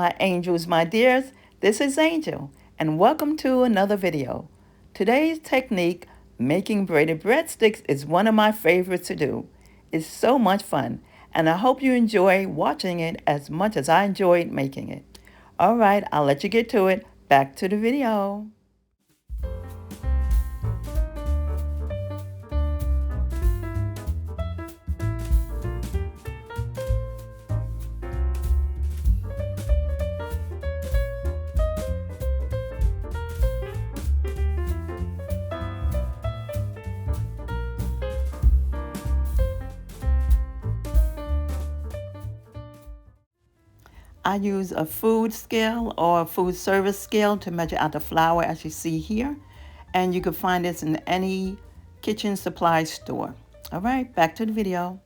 my angels, my dears. This is Angel, and welcome to another video. Today's technique, making braided breadsticks, is one of my favorites to do. It's so much fun, and I hope you enjoy watching it as much as I enjoyed making it. All right, I'll let you get to it. Back to the video. I use a food scale or a food service scale to measure out the flour as you see here. And you can find this in any kitchen supply store. All right, back to the video.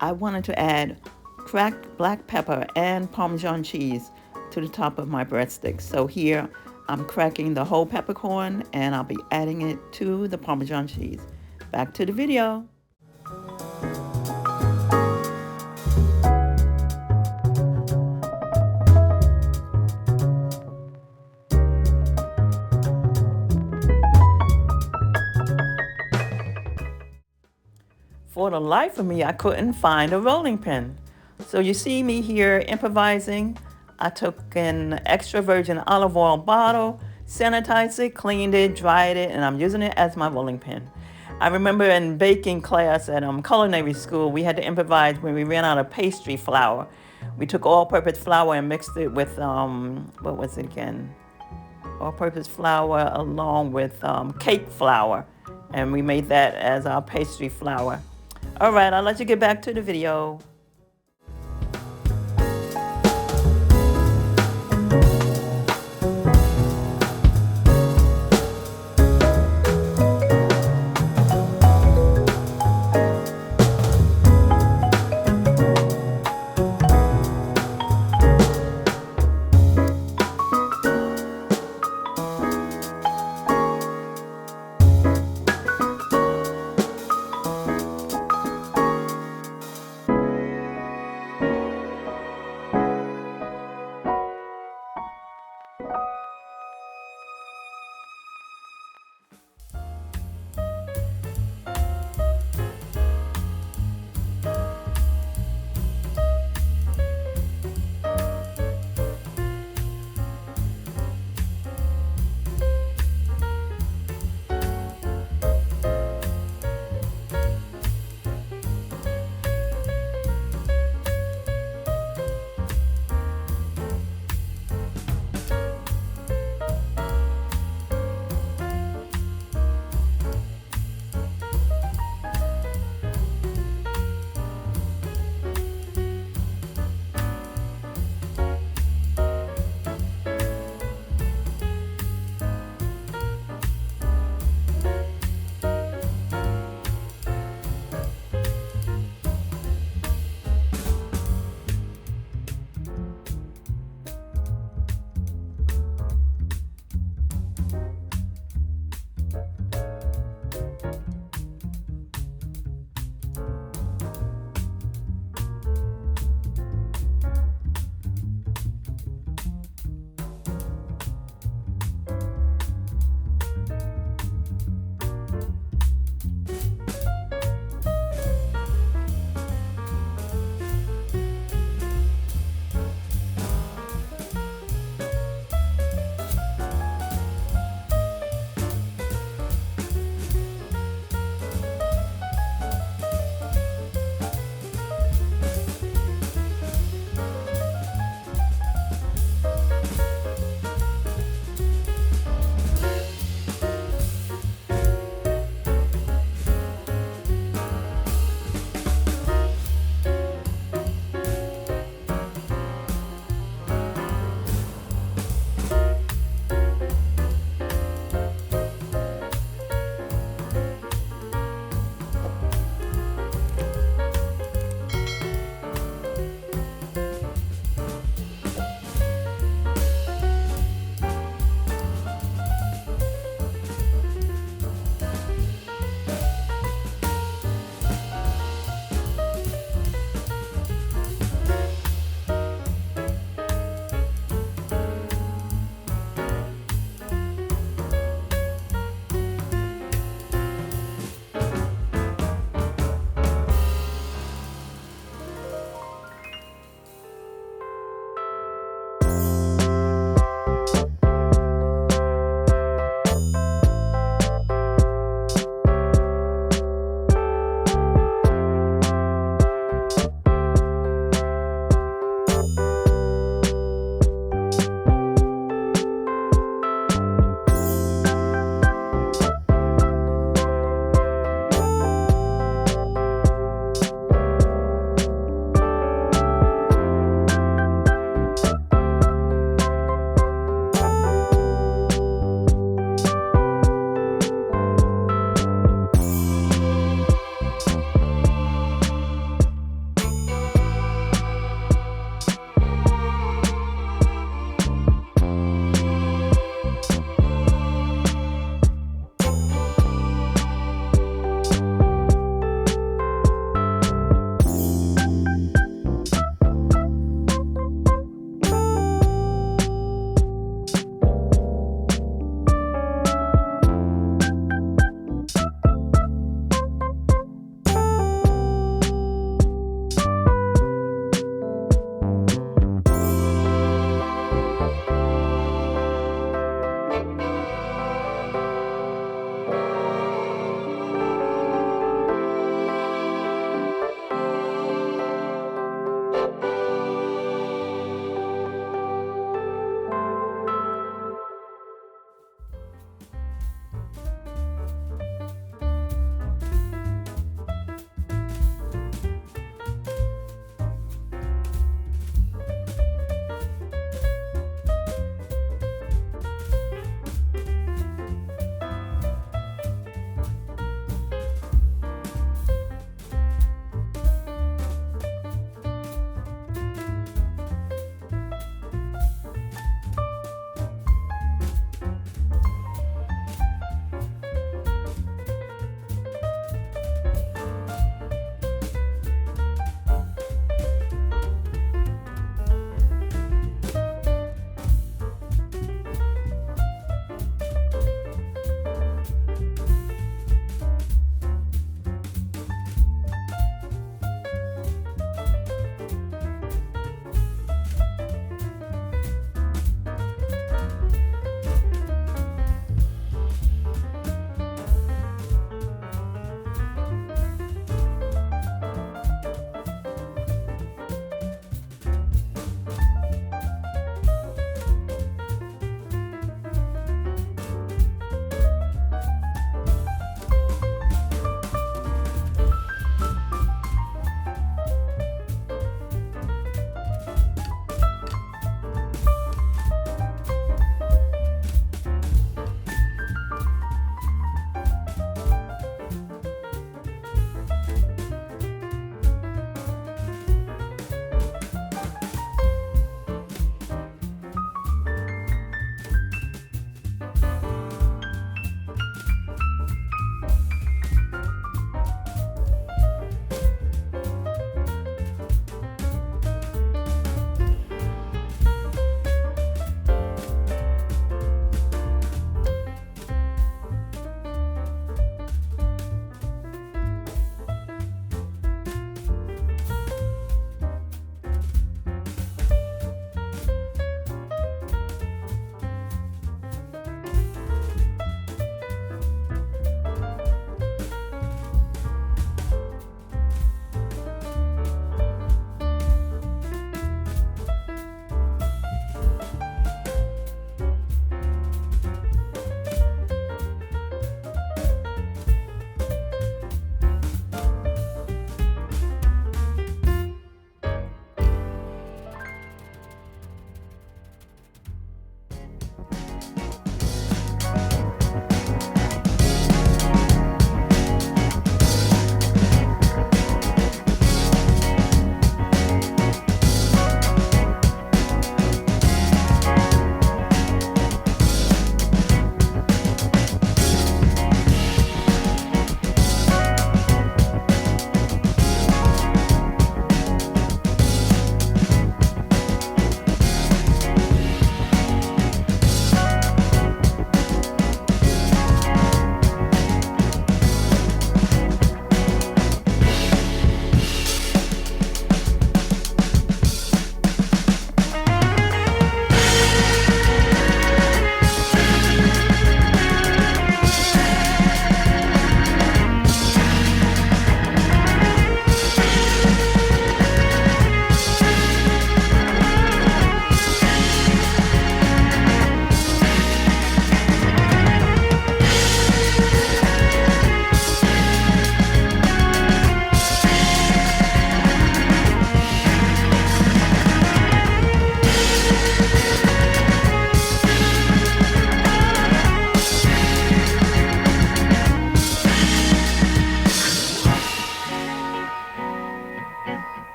I wanted to add cracked black pepper and Parmesan cheese to the top of my breadsticks. So here I'm cracking the whole peppercorn and I'll be adding it to the Parmesan cheese. Back to the video. For the life of me, I couldn't find a rolling pin. So you see me here improvising. I took an extra virgin olive oil bottle, sanitized it, cleaned it, dried it, and I'm using it as my rolling pin. I remember in baking class at culinary school, we had to improvise when we ran out of pastry flour. We took all-purpose flour and mixed it with, what was it again? All-purpose flour along with cake flour. And we made that as our pastry flour. All right, I'll let you get back to the video.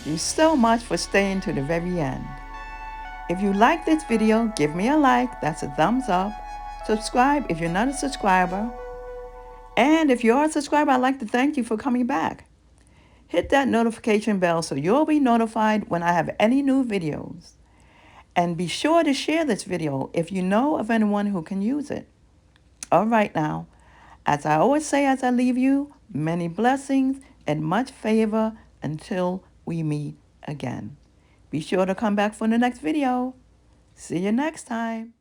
you so much for staying to the very end. If you like this video, give me a like, that's a thumbs up. Subscribe if you're not a subscriber. And if you are a subscriber, I'd like to thank you for coming back. Hit that notification bell so you'll be notified when I have any new videos. And be sure to share this video if you know of anyone who can use it. All right now, as I always say as I leave you, many blessings and much favor until we meet again. Be sure to come back for the next video. See you next time.